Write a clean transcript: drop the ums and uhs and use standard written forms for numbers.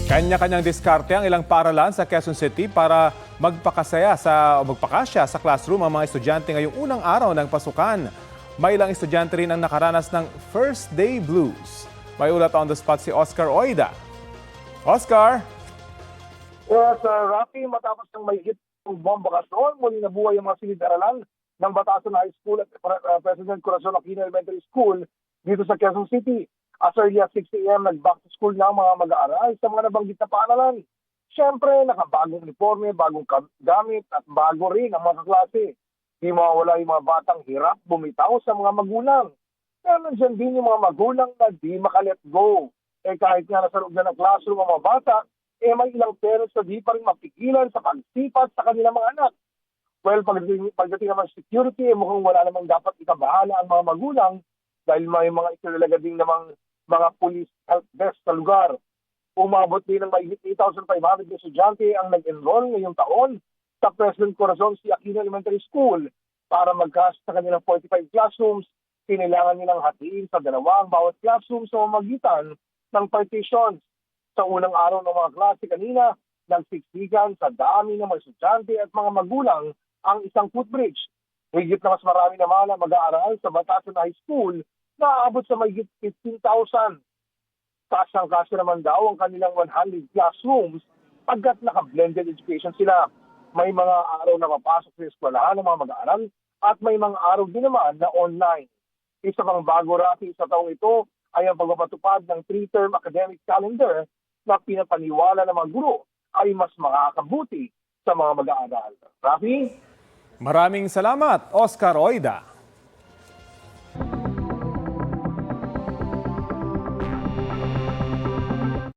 Kanya-kanyang diskarte ang ilang paaralan sa Quezon City para magpakasya sa classroom ang mga estudyante ngayong unang araw ng pasukan. May ilang estudyante rin ang nakaranas ng first day blues. May ulat on the spot si Oscar Oida. Oscar! Yes, Rafi, matapos ng may hit ng bombakasyon, muli nabuhay ang mga silid-aralan ng Batasan High School at President Corazon Aquino Elementary School dito sa Quezon City. As early as 6 a.m., nag-back to school na ang mga mag-aaral sa mga nabanggit na paaralan. Siyempre, nakabagong uniforme, bagong gamit at bago rin ang mga klase. Di mawawala yung mga batang hirap bumitaw sa mga magulang. Pero nandiyan din yung mga magulang na di makalet go. Kahit nga nasa loob na ng classroom ang mga bata, may ilang parents na di pa rin mapigilan sa pagsipat sa kanilang mga anak. Well, pagdating naman sa security, mukhang wala namang dapat ikabahala ang mga magulang dahil may mga itinalaga din namang mga police help desk sa lugar. Umabot din ng mahigit 8,500 na estudyante ang nag-enroll ngayong taon sa President Corazon C. Aquino Elementary School para mag-cast sa kanilang 45 classrooms. Kailangan nilang hatiin sa dalawang bawat classroom sa mamagitan ng partitions. Sa unang araw ng mga klase kanina, nagsiksikan sa dami ng mga estudyante at mga magulang ang isang footbridge. Higit na mas marami naman ang mag-aaral sa Batasan High School na aabot sa mahigit 15,000. Kasang-kasya naman daw ang kanilang 100 classrooms pagkat naka-blended education sila. May mga araw na papasok sa eskwelahan ng mga mag-aaral at may mga araw din naman na online. Isa pang bago Rafi sa taong ito ay ang pagpapatupad ng 3-term academic calendar na pinapaniwala ng mga guro ay mas makakabuti sa mga mag-aaral. Rafi? Maraming salamat, Oscar Oida.